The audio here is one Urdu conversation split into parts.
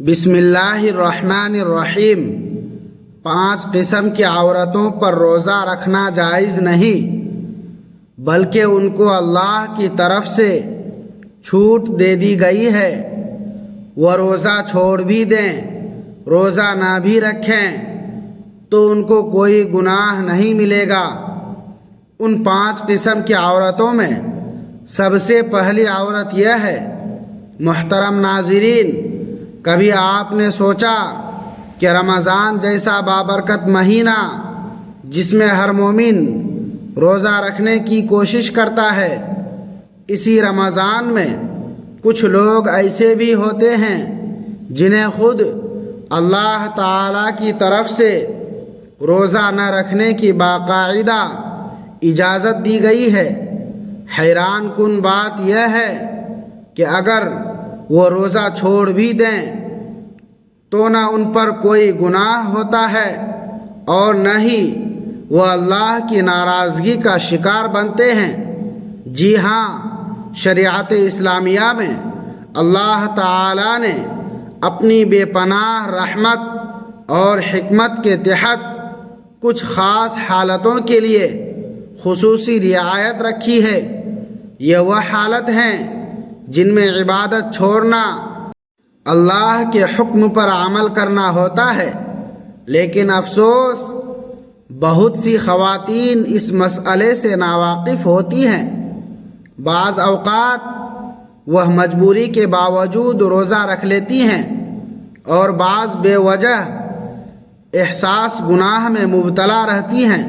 بسم اللہ الرحمن الرحیم۔ 5 قسم کی عورتوں پر روزہ رکھنا جائز نہیں، بلکہ ان کو اللہ کی طرف سے چھوٹ دے دی گئی ہے۔ وہ روزہ چھوڑ بھی دیں، روزہ نہ بھی رکھیں تو ان کو کوئی گناہ نہیں ملے گا۔ ان 5 قسم کی عورتوں میں سب سے پہلی عورت یہ ہے۔ محترم ناظرین، کبھی آپ نے سوچا کہ رمضان جیسا بابرکت مہینہ جس میں ہر مومن روزہ رکھنے کی کوشش کرتا ہے، اسی رمضان میں کچھ لوگ ایسے بھی ہوتے ہیں جنہیں خود اللہ تعالیٰ کی طرف سے روزہ نہ رکھنے کی باقاعدہ اجازت دی گئی ہے۔ حیران کن بات یہ ہے کہ اگر وہ روزہ چھوڑ بھی دیں تو نہ ان پر کوئی گناہ ہوتا ہے اور نہ ہی وہ اللہ کی ناراضگی کا شکار بنتے ہیں۔ جی ہاں، شریعت اسلامیہ میں اللہ تعالی نے اپنی بے پناہ رحمت اور حکمت کے تحت کچھ خاص حالتوں کے لیے خصوصی رعایت رکھی ہے۔ یہ وہ حالت ہیں جن میں عبادت چھوڑنا، اللہ کے حکم پر عمل کرنا ہوتا ہے، لیکن افسوس بہت سی خواتین اس مسئلے سے ناواقف ہوتی ہیں۔ بعض اوقات وہ مجبوری کے باوجود روزہ رکھ لیتی ہیں اور بعض بے وجہ احساس گناہ میں مبتلا رہتی ہیں۔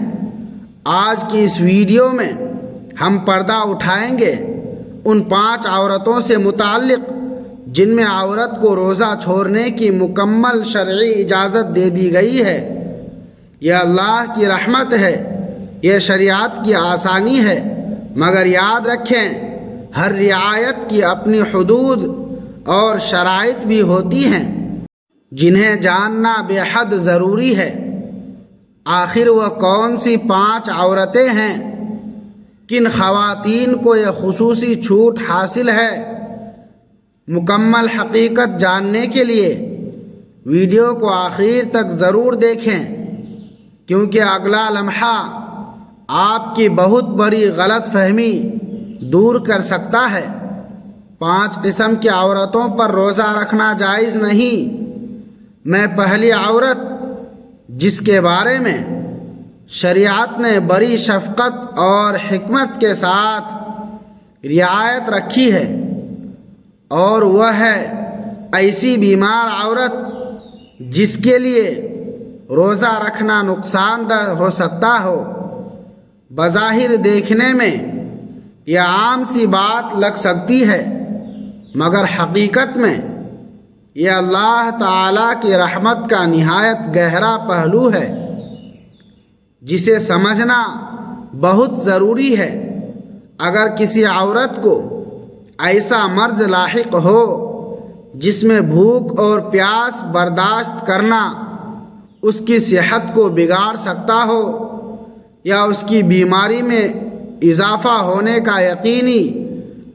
آج کی اس ویڈیو میں ہم پردہ اٹھائیں گے ان 5 عورتوں سے متعلق جن میں عورت کو روزہ چھوڑنے کی مکمل شرعی اجازت دے دی گئی ہے۔ یہ اللہ کی رحمت ہے، یہ شریعت کی آسانی ہے، مگر یاد رکھیں ہر رعایت کی اپنی حدود اور شرائط بھی ہوتی ہیں جنہیں جاننا بے حد ضروری ہے۔ آخر وہ کون سی 5 عورتیں ہیں؟ کن خواتین کو یہ خصوصی چھوٹ حاصل ہے؟ مکمل حقیقت جاننے کے لیے ویڈیو کو آخر تک ضرور دیکھیں، کیونکہ اگلا لمحہ آپ کی بہت بڑی غلط فہمی دور کر سکتا ہے۔ 5 قسم کی عورتوں پر روزہ رکھنا جائز نہیں۔ میں پہلی عورت جس کے بارے میں شریعت نے بڑی شفقت اور حکمت کے ساتھ رعایت رکھی ہے، اور وہ ہے ایسی بیمار عورت جس کے لیے روزہ رکھنا نقصان دہ ہو سکتا ہو۔ بظاہر دیکھنے میں یہ عام سی بات لگ سکتی ہے، مگر حقیقت میں یہ اللہ تعالیٰ کی رحمت کا نہایت گہرا پہلو ہے جسے سمجھنا بہت ضروری ہے۔ اگر کسی عورت کو ایسا مرض لاحق ہو جس میں بھوک اور پیاس برداشت کرنا اس کی صحت کو بگاڑ سکتا ہو، یا اس کی بیماری میں اضافہ ہونے کا یقینی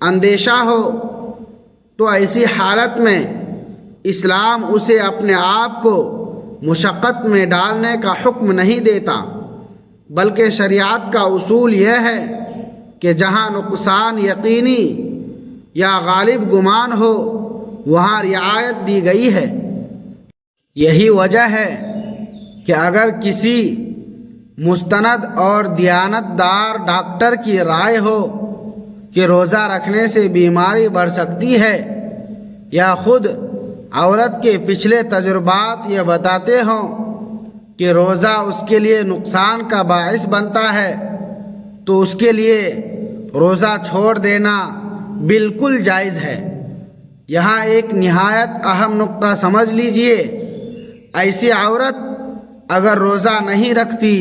اندیشہ ہو، تو ایسی حالت میں اسلام اسے اپنے آپ کو مشقت میں ڈالنے کا حکم نہیں دیتا، بلکہ شریعت کا اصول یہ ہے کہ جہاں نقصان یقینی یا غالب گمان ہو وہاں رعایت دی گئی ہے۔ یہی وجہ ہے کہ اگر کسی مستند اور دیانتدار ڈاکٹر کی رائے ہو کہ روزہ رکھنے سے بیماری بڑھ سکتی ہے، یا خود عورت کے پچھلے تجربات یہ بتاتے ہوں کہ روزہ اس کے لیے نقصان کا باعث بنتا ہے، تو اس کے لیے روزہ چھوڑ دینا بالکل جائز ہے۔ یہاں ایک نہایت اہم نقطہ سمجھ لیجئے، ایسی عورت اگر روزہ نہیں رکھتی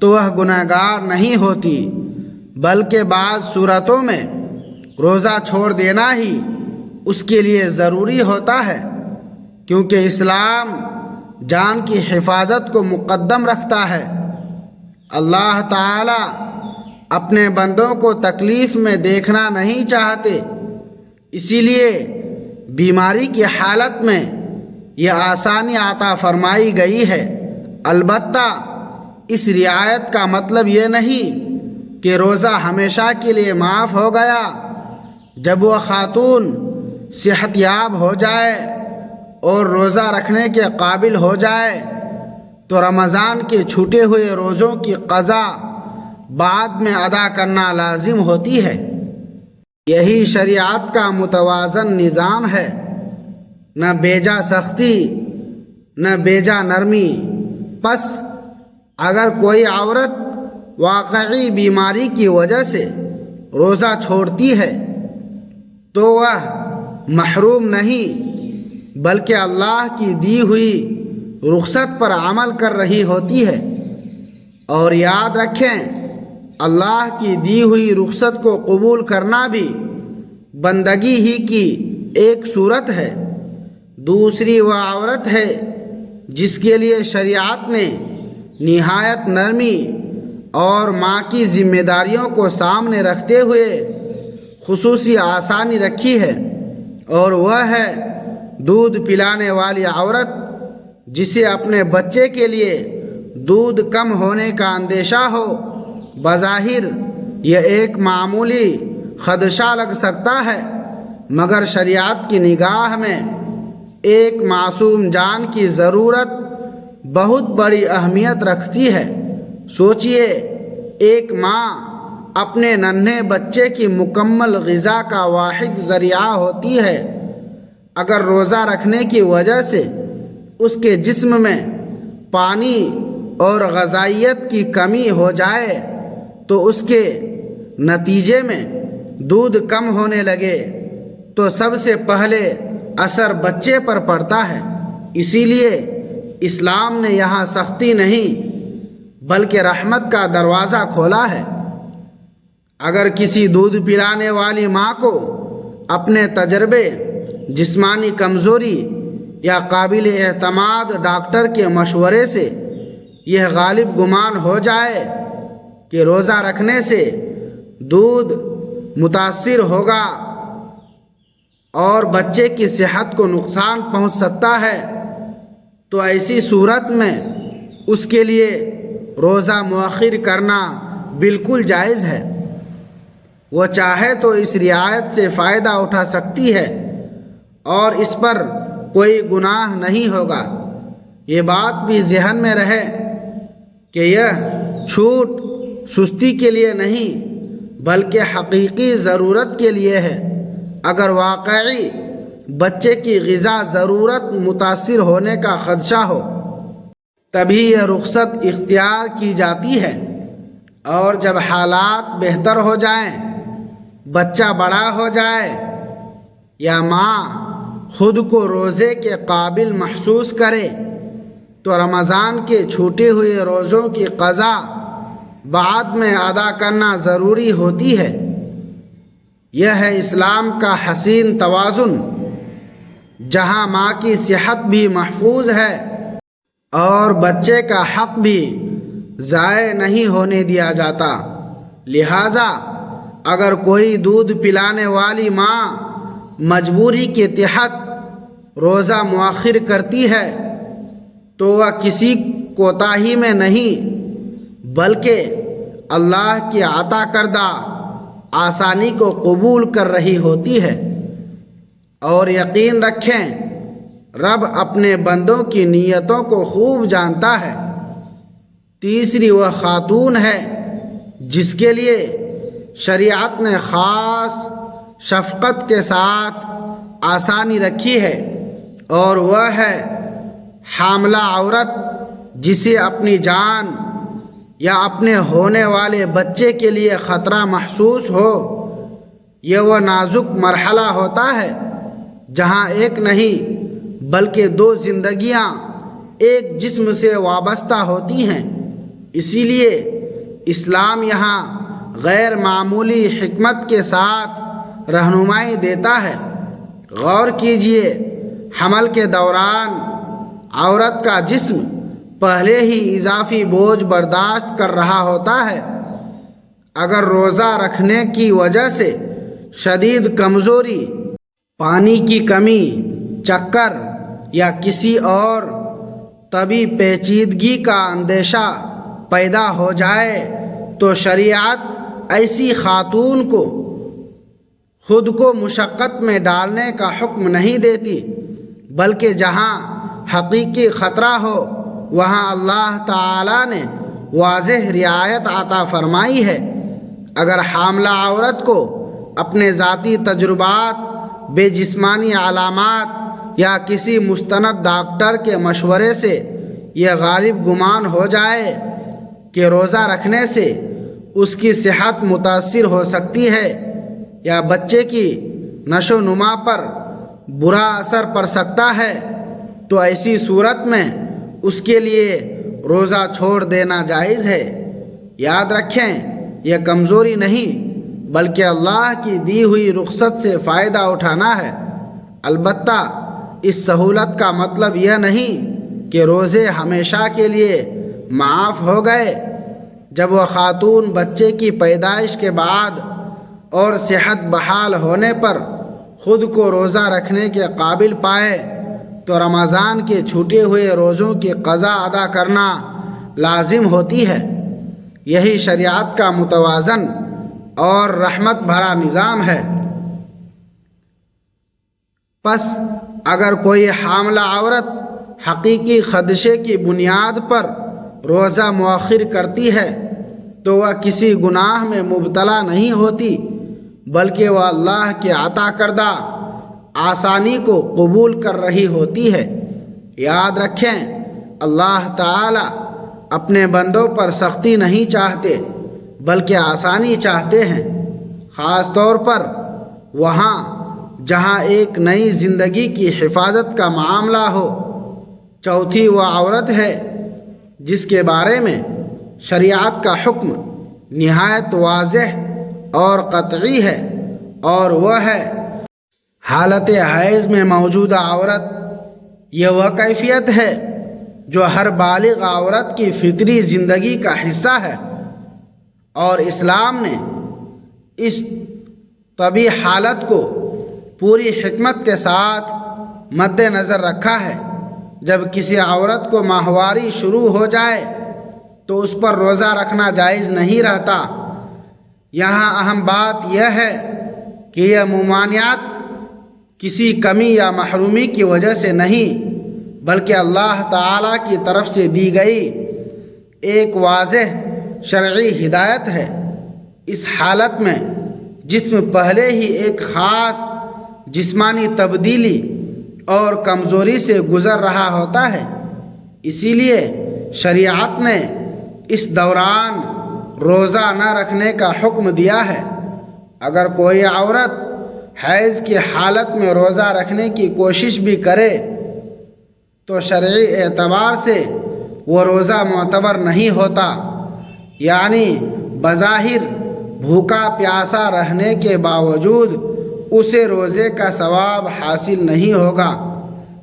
تو وہ گنہگار نہیں ہوتی، بلکہ بعض صورتوں میں روزہ چھوڑ دینا ہی اس کے لیے ضروری ہوتا ہے، کیونکہ اسلام جان کی حفاظت کو مقدم رکھتا ہے۔ اللہ تعالی اپنے بندوں کو تکلیف میں دیکھنا نہیں چاہتے، اسی لیے بیماری کی حالت میں یہ آسانی عطا فرمائی گئی ہے۔ البتہ اس رعایت کا مطلب یہ نہیں کہ روزہ ہمیشہ کے لیے معاف ہو گیا۔ جب وہ خاتون صحت یاب ہو جائے اور روزہ رکھنے کے قابل ہو جائے تو رمضان کے چھوٹے ہوئے روزوں کی قضا بعد میں ادا کرنا لازم ہوتی ہے۔ یہی شریعت کا متوازن نظام ہے، نہ بیجا سختی نہ بیجا نرمی۔ پس اگر کوئی عورت واقعی بیماری کی وجہ سے روزہ چھوڑتی ہے تو وہ محروم نہیں بلکہ اللہ کی دی ہوئی رخصت پر عمل کر رہی ہوتی ہے۔ اور یاد رکھیں، اللہ کی دی ہوئی رخصت کو قبول کرنا بھی بندگی ہی کی ایک صورت ہے۔ دوسری وہ عورت ہے جس کے لیے شریعت نے نہایت نرمی اور ماں کی ذمہ داریوں کو سامنے رکھتے ہوئے خصوصی آسانی رکھی ہے، اور وہ ہے دودھ پلانے والی عورت جسے اپنے بچے کے لیے دودھ کم ہونے کا اندیشہ ہو۔ بظاہر یہ ایک معمولی خدشہ لگ سکتا ہے، مگر شریعت کی نگاہ میں ایک معصوم جان کی ضرورت بہت بڑی اہمیت رکھتی ہے۔ سوچئے، ایک ماں اپنے ننھے بچے کی مکمل غذا کا واحد ذریعہ ہوتی ہے۔ اگر روزہ رکھنے کی وجہ سے اس کے جسم میں پانی اور غذائیت کی کمی ہو جائے تو اس کے نتیجے میں دودھ کم ہونے لگے تو سب سے پہلے اثر بچے پر پڑتا ہے۔ اسی لیے اسلام نے یہاں سختی نہیں بلکہ رحمت کا دروازہ کھولا ہے۔ اگر کسی دودھ پلانے والی ماں کو اپنے تجربے، جسمانی کمزوری یا قابل اعتماد ڈاکٹر کے مشورے سے یہ غالب گمان ہو جائے کہ روزہ رکھنے سے دودھ متاثر ہوگا اور بچے کی صحت کو نقصان پہنچ سکتا ہے تو ایسی صورت میں اس کے لیے روزہ مؤخر کرنا بالکل جائز ہے۔ وہ چاہے تو اس رعایت سے فائدہ اٹھا سکتی ہے اور اس پر کوئی گناہ نہیں ہوگا۔ یہ بات بھی ذہن میں رہے کہ یہ چھوٹ سستی کے لیے نہیں بلکہ حقیقی ضرورت کے لیے ہے۔ اگر واقعی بچے کی غذا ضرورت متاثر ہونے کا خدشہ ہو تبھی یہ رخصت اختیار کی جاتی ہے، اور جب حالات بہتر ہو جائیں، بچہ بڑا ہو جائے یا ماں خود کو روزے کے قابل محسوس کرے تو رمضان کے چھوٹے ہوئے روزوں کی قضا بعد میں ادا کرنا ضروری ہوتی ہے۔ یہ ہے اسلام کا حسین توازن، جہاں ماں کی صحت بھی محفوظ ہے اور بچے کا حق بھی ضائع نہیں ہونے دیا جاتا۔ لہٰذا اگر کوئی دودھ پلانے والی ماں مجبوری کے تحت روزہ مؤخر کرتی ہے تو وہ کسی کوتاہی میں نہیں بلکہ اللہ کی عطا کردہ آسانی کو قبول کر رہی ہوتی ہے۔ اور یقین رکھیں، رب اپنے بندوں کی نیتوں کو خوب جانتا ہے۔ تیسری وہ خاتون ہے جس کے لیے شریعت نے خاص شفقت کے ساتھ آسانی رکھی ہے، اور وہ ہے حاملہ عورت جسے اپنی جان یا اپنے ہونے والے بچے کے لیے خطرہ محسوس ہو۔ یہ وہ نازک مرحلہ ہوتا ہے جہاں ایک نہیں بلکہ دو زندگیاں ایک جسم سے وابستہ ہوتی ہیں۔ اسی لیے اسلام یہاں غیر معمولی حکمت کے ساتھ رہنمائی دیتا ہے۔ غور کیجئے، حمل کے دوران عورت کا جسم پہلے ہی اضافی بوجھ برداشت کر رہا ہوتا ہے۔ اگر روزہ رکھنے کی وجہ سے شدید کمزوری، پانی کی کمی، چکر یا کسی اور طبی پیچیدگی کا اندیشہ پیدا ہو جائے تو شریعت ایسی خاتون کو خود کو مشقت میں ڈالنے کا حکم نہیں دیتی، بلکہ جہاں حقیقی خطرہ ہو وہاں اللہ تعالی نے واضح رعایت عطا فرمائی ہے۔ اگر حاملہ عورت کو اپنے ذاتی تجربات، بے جسمانی علامات یا کسی مستند ڈاکٹر کے مشورے سے یہ غالب گمان ہو جائے کہ روزہ رکھنے سے اس کی صحت متاثر ہو سکتی ہے یا بچے کی نشو و نما پر برا اثر پڑ سکتا ہے، تو ایسی صورت میں اس کے لیے روزہ چھوڑ دینا جائز ہے۔ یاد رکھیں، یہ کمزوری نہیں بلکہ اللہ کی دی ہوئی رخصت سے فائدہ اٹھانا ہے۔ البتہ اس سہولت کا مطلب یہ نہیں کہ روزے ہمیشہ کے لیے معاف ہو گئے۔ جب وہ خاتون بچے کی پیدائش کے بعد اور صحت بحال ہونے پر خود کو روزہ رکھنے کے قابل پائے تو رمضان کے چھوٹے ہوئے روزوں کی قضا ادا کرنا لازم ہوتی ہے۔ یہی شریعت کا متوازن اور رحمت بھرا نظام ہے۔ پس اگر کوئی حاملہ عورت حقیقی خدشے کی بنیاد پر روزہ مؤخر کرتی ہے تو وہ کسی گناہ میں مبتلا نہیں ہوتی، بلکہ وہ اللہ کے عطا کردہ آسانی کو قبول کر رہی ہوتی ہے۔ یاد رکھیں، اللہ تعالی اپنے بندوں پر سختی نہیں چاہتے بلکہ آسانی چاہتے ہیں، خاص طور پر وہاں جہاں ایک نئی زندگی کی حفاظت کا معاملہ ہو۔ چوتھی وہ عورت ہے جس کے بارے میں شریعت کا حکم نہایت واضح اور قطعی ہے، اور وہ ہے حالت حیض میں موجودہ عورت۔ یہ وہ کیفیت ہے جو ہر بالغ عورت کی فطری زندگی کا حصہ ہے، اور اسلام نے اس طبی حالت کو پوری حکمت کے ساتھ مد نظر رکھا ہے۔ جب کسی عورت کو ماہواری شروع ہو جائے تو اس پر روزہ رکھنا جائز نہیں رہتا۔ یہاں اہم بات یہ ہے کہ یہ ممانعت کسی کمی یا محرومی کی وجہ سے نہیں، بلکہ اللہ تعالی کی طرف سے دی گئی ایک واضح شرعی ہدایت ہے۔ اس حالت میں جسم پہلے ہی ایک خاص جسمانی تبدیلی اور کمزوری سے گزر رہا ہوتا ہے، اسی لیے شریعت نے اس دوران روزہ نہ رکھنے کا حکم دیا ہے۔ اگر کوئی عورت حیض کی حالت میں روزہ رکھنے کی کوشش بھی کرے تو شرعی اعتبار سے وہ روزہ معتبر نہیں ہوتا، یعنی بظاہر بھوکا پیاسا رہنے کے باوجود اسے روزے کا ثواب حاصل نہیں ہوگا۔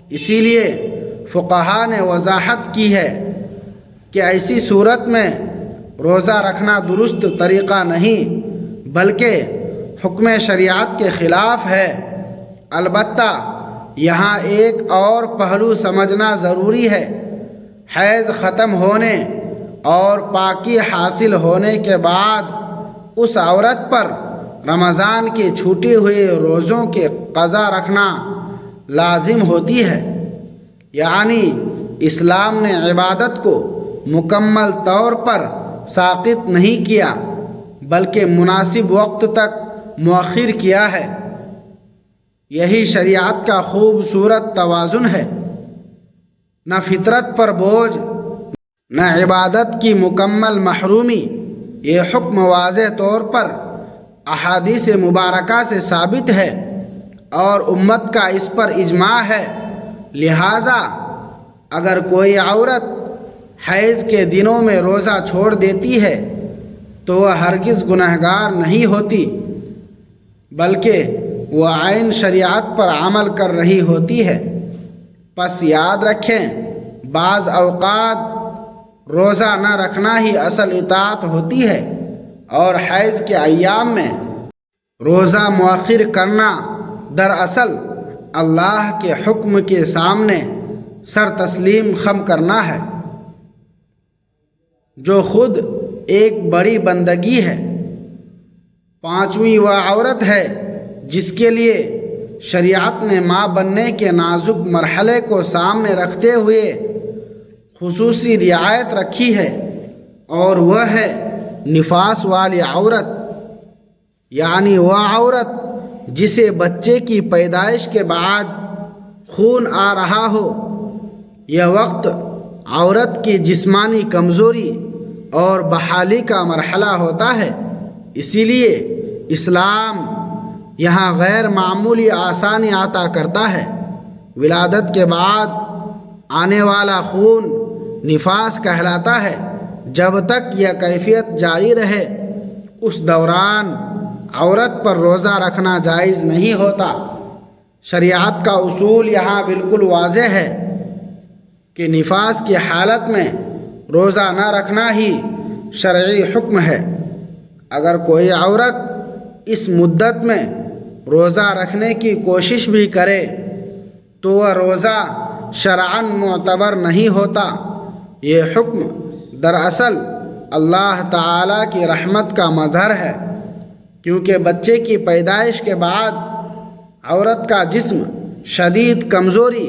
اسی لیے فقہا نے وضاحت کی ہے کہ ایسی صورت میں روزہ رکھنا درست طریقہ نہیں بلکہ حکم شریعت کے خلاف ہے۔ البتہ یہاں ایک اور پہلو سمجھنا ضروری ہے۔ حیض ختم ہونے اور پاکی حاصل ہونے کے بعد اس عورت پر رمضان کے چھوٹے ہوئے روزوں کے قضا رکھنا لازم ہوتی ہے، یعنی اسلام نے عبادت کو مکمل طور پر ساقط نہیں کیا بلکہ مناسب وقت تک مؤخر کیا ہے۔ یہی شریعت کا خوبصورت توازن ہے۔ نہ فطرت پر بوجھ نہ عبادت کی مکمل محرومی۔ یہ حکم واضح طور پر احادیث مبارکہ سے ثابت ہے اور امت کا اس پر اجماع ہے۔ لہٰذا اگر کوئی عورت حیض کے دنوں میں روزہ چھوڑ دیتی ہے تو وہ ہرگز گنہگار نہیں ہوتی، بلکہ وہ عین شریعت پر عمل کر رہی ہوتی ہے۔ پس یاد رکھیں، بعض اوقات روزہ نہ رکھنا ہی اصل اطاعت ہوتی ہے، اور حیض کے ایام میں روزہ مؤخر کرنا دراصل اللہ کے حکم کے سامنے سر تسلیم خم کرنا ہے، جو خود ایک بڑی بندگی ہے۔ پانچویں وہ عورت ہے جس کے لیے شریعت نے ماں بننے کے نازک مرحلے کو سامنے رکھتے ہوئے خصوصی رعایت رکھی ہے، اور وہ ہے نفاس والی عورت، یعنی وہ عورت جسے بچے کی پیدائش کے بعد خون آ رہا ہو۔ یہ وقت عورت کی جسمانی کمزوری اور بحالی کا مرحلہ ہوتا ہے، اسی لیے اسلام یہاں غیر معمولی آسانی عطا کرتا ہے۔ ولادت کے بعد آنے والا خون نفاس کہلاتا ہے۔ جب تک یہ کیفیت جاری رہے اس دوران عورت پر روزہ رکھنا جائز نہیں ہوتا۔ شریعت کا اصول یہاں بالکل واضح ہے کہ نفاس کی حالت میں روزہ نہ رکھنا ہی شرعی حکم ہے۔ اگر کوئی عورت اس مدت میں روزہ رکھنے کی کوشش بھی کرے تو وہ روزہ شرعاً معتبر نہیں ہوتا۔ یہ حکم دراصل اللہ تعالیٰ کی رحمت کا مظہر ہے، کیونکہ بچے کی پیدائش کے بعد عورت کا جسم شدید کمزوری،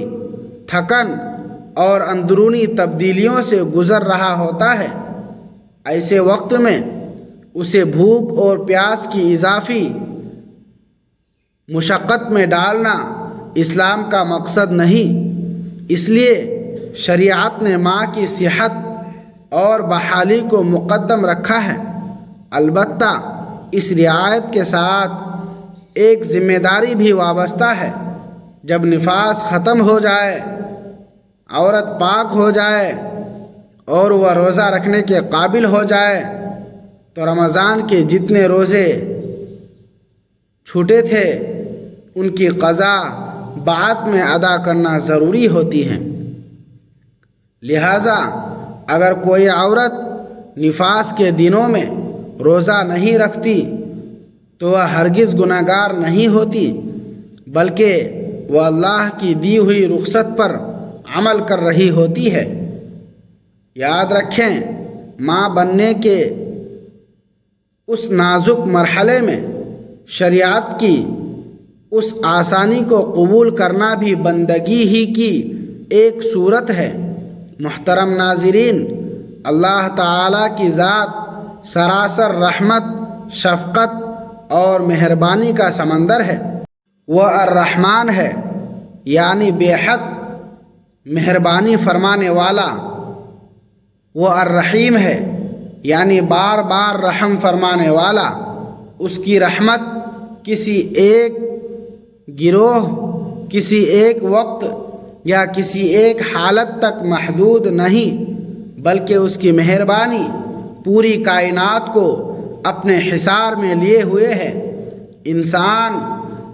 تھکن اور اندرونی تبدیلیوں سے گزر رہا ہوتا ہے۔ ایسے وقت میں اسے بھوک اور پیاس کی اضافی مشقت میں ڈالنا اسلام کا مقصد نہیں۔ اس لیے شریعت نے ماں کی صحت اور بحالی کو مقدم رکھا ہے۔ البتہ اس رعایت کے ساتھ ایک ذمہ داری بھی وابستہ ہے۔ جب نفاس ختم ہو جائے، عورت پاک ہو جائے اور وہ روزہ رکھنے کے قابل ہو جائے تو رمضان کے جتنے روزے چھوٹے تھے ان کی قضا بعد میں ادا کرنا ضروری ہوتی ہے۔ لہٰذا اگر کوئی عورت نفاس کے دنوں میں روزہ نہیں رکھتی تو وہ ہرگز گنہگار نہیں ہوتی، بلکہ وہ اللہ کی دی ہوئی رخصت پر عمل کر رہی ہوتی ہے۔ یاد رکھیں، ماں بننے کے اس نازک مرحلے میں شریعت کی اس آسانی کو قبول کرنا بھی بندگی ہی کی ایک صورت ہے۔ محترم ناظرین، اللہ تعالیٰ کی ذات سراسر رحمت، شفقت اور مہربانی کا سمندر ہے۔ وہ الرحمن ہے، یعنی بے حد مہربانی فرمانے والا۔ وہ الرحیم ہے، یعنی بار بار رحم فرمانے والا۔ اس کی رحمت کسی ایک گروہ، کسی ایک وقت یا کسی ایک حالت تک محدود نہیں، بلکہ اس کی مہربانی پوری کائنات کو اپنے حصار میں لیے ہوئے ہے۔ انسان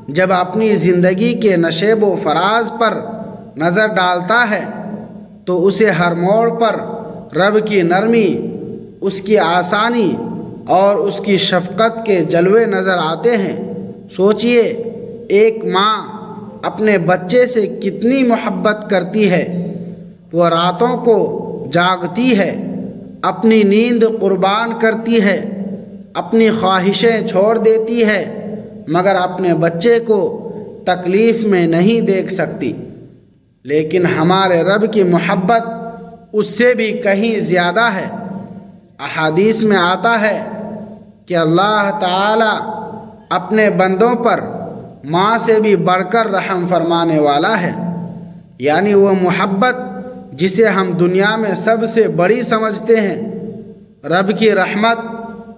جب اپنی زندگی کے نشیب و فراز پر نظر ڈالتا ہے تو اسے ہر موڑ پر رب کی نرمی، اس کی آسانی اور اس کی شفقت کے جلوے نظر آتے ہیں۔ سوچئے، ایک ماں اپنے بچے سے کتنی محبت کرتی ہے۔ وہ راتوں کو جاگتی ہے، اپنی نیند قربان کرتی ہے، اپنی خواہشیں چھوڑ دیتی ہے، مگر اپنے بچے کو تکلیف میں نہیں دیکھ سکتی۔ لیکن ہمارے رب کی محبت اس سے بھی کہیں زیادہ ہے۔ احادیث میں آتا ہے کہ اللہ تعالی اپنے بندوں پر ماں سے بھی بڑھ کر رحم فرمانے والا ہے، یعنی وہ محبت جسے ہم دنیا میں سب سے بڑی سمجھتے ہیں، رب کی رحمت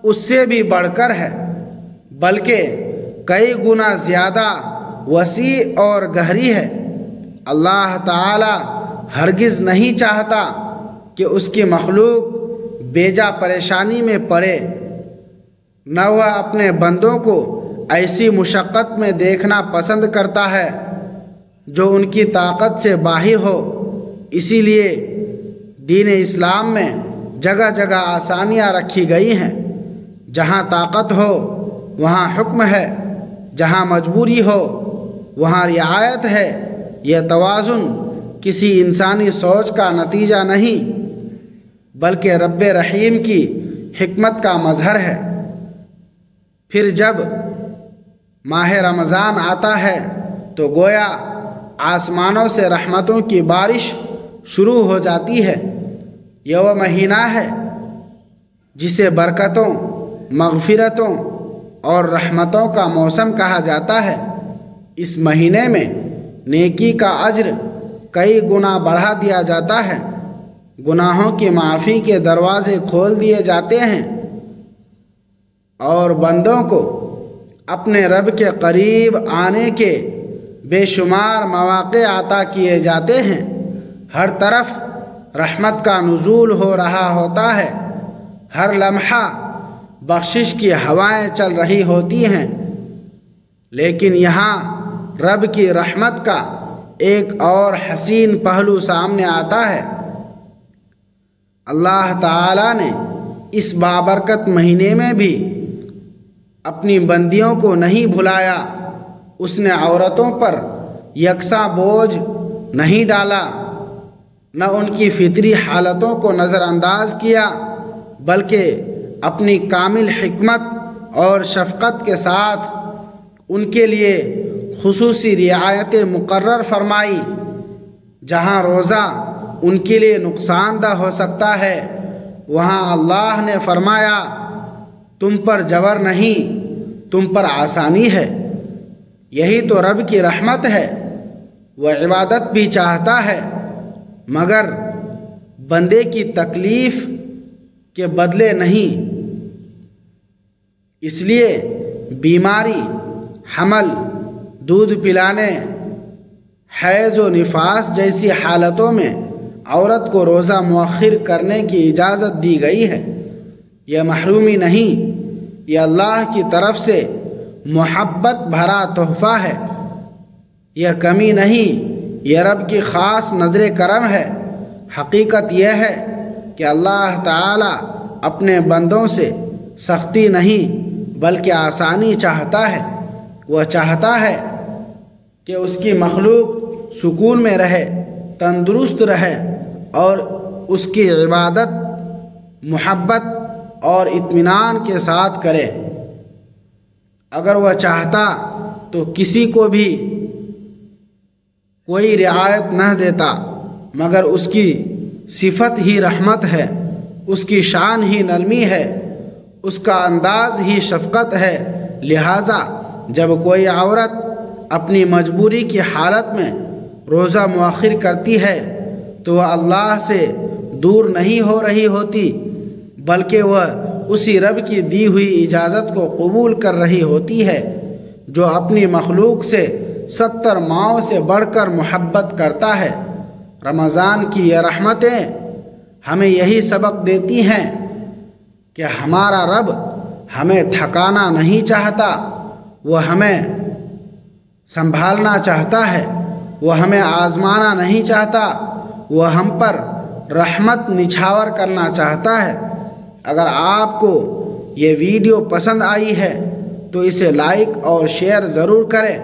اس سے بھی بڑھ کر ہے، بلکہ کئی گنا زیادہ وسیع اور گہری ہے۔ اللہ تعالی ہرگز نہیں چاہتا کہ اس کی مخلوق بیجا پریشانی میں پڑے، نہ وہ اپنے بندوں کو ایسی مشقت میں دیکھنا پسند کرتا ہے جو ان کی طاقت سے باہر ہو۔ اسی لیے دین اسلام میں جگہ جگہ آسانیاں رکھی گئی ہیں۔ جہاں طاقت ہو وہاں حکم ہے، جہاں مجبوری ہو وہاں رعایت ہے۔ یہ توازن کسی انسانی سوچ کا نتیجہ نہیں بلکہ رب رحیم کی حکمت کا مظہر ہے۔ پھر جب ماہ رمضان آتا ہے تو گویا آسمانوں سے رحمتوں کی بارش شروع ہو جاتی ہے۔ یہ وہ مہینہ ہے جسے برکتوں، مغفرتوں اور رحمتوں کا موسم کہا جاتا ہے۔ اس مہینے میں نیکی کا اجر کئی گنا بڑھا دیا جاتا ہے، گناہوں کی معافی کے دروازے کھول دیے جاتے ہیں اور بندوں کو اپنے رب کے قریب آنے کے بے شمار مواقع عطا کیے جاتے ہیں۔ ہر طرف رحمت کا نزول ہو رہا ہوتا ہے، ہر لمحہ بخشش کی ہوائیں چل رہی ہوتی ہیں۔ لیکن یہاں رب کی رحمت کا ایک اور حسین پہلو سامنے آتا ہے۔ اللہ تعالیٰ نے اس بابرکت مہینے میں بھی اپنی بندیوں کو نہیں بھلایا۔ اس نے عورتوں پر یکساں بوجھ نہیں ڈالا، نہ ان کی فطری حالتوں کو نظر انداز کیا، بلکہ اپنی کامل حکمت اور شفقت کے ساتھ ان کے لیے خصوصی رعایتیں مقرر فرمائی۔ جہاں روزہ ان کے لیے نقصان دہ ہو سکتا ہے، وہاں اللہ نے فرمایا تم پر جبر نہیں، تم پر آسانی ہے۔ یہی تو رب کی رحمت ہے۔ وہ عبادت بھی چاہتا ہے مگر بندے کی تکلیف کے بدلے نہیں۔ اس لیے بیماری، حمل، دودھ پلانے، حیض و نفاس جیسی حالتوں میں عورت کو روزہ مؤخر کرنے کی اجازت دی گئی ہے۔ یہ محرومی نہیں، یہ اللہ کی طرف سے محبت بھرا تحفہ ہے۔ یہ کمی نہیں، یہ رب کی خاص نظر کرم ہے۔ حقیقت یہ ہے کہ اللہ تعالی اپنے بندوں سے سختی نہیں بلکہ آسانی چاہتا ہے۔ وہ چاہتا ہے کہ اس کی مخلوق سکون میں رہے، تندرست رہے اور اس کی عبادت محبت اور اطمینان کے ساتھ کرے۔ اگر وہ چاہتا تو کسی کو بھی کوئی رعایت نہ دیتا، مگر اس کی صفت ہی رحمت ہے، اس کی شان ہی نرمی ہے، اس کا انداز ہی شفقت ہے۔ لہٰذا جب کوئی عورت اپنی مجبوری کی حالت میں روزہ مؤخر کرتی ہے تو وہ اللہ سے دور نہیں ہو رہی ہوتی بلکہ وہ اسی رب کی دی ہوئی اجازت کو قبول کر رہی ہوتی ہے جو اپنی مخلوق سے 70 ماؤں سے بڑھ کر محبت کرتا ہے۔ رمضان کی یہ رحمتیں ہمیں یہی سبق دیتی ہیں کہ ہمارا رب ہمیں تھکانا نہیں چاہتا، وہ ہمیں سنبھالنا چاہتا ہے، وہ ہمیں آزمانا نہیں چاہتا، وہ ہم پر رحمت نچھاور کرنا چاہتا ہے۔ اگر آپ کو یہ ویڈیو پسند آئی ہے تو اسے لائک اور شیئر ضرور کریں،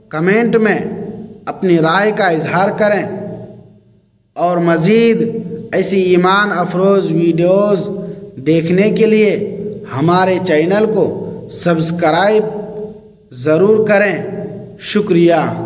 کمنٹ میں اپنی رائے کا اظہار کریں اور مزید ایسی ایمان افروز ویڈیوز دیکھنے کے لیے ہمارے چینل کو سبسکرائب ضرور کریں۔ شکریہ۔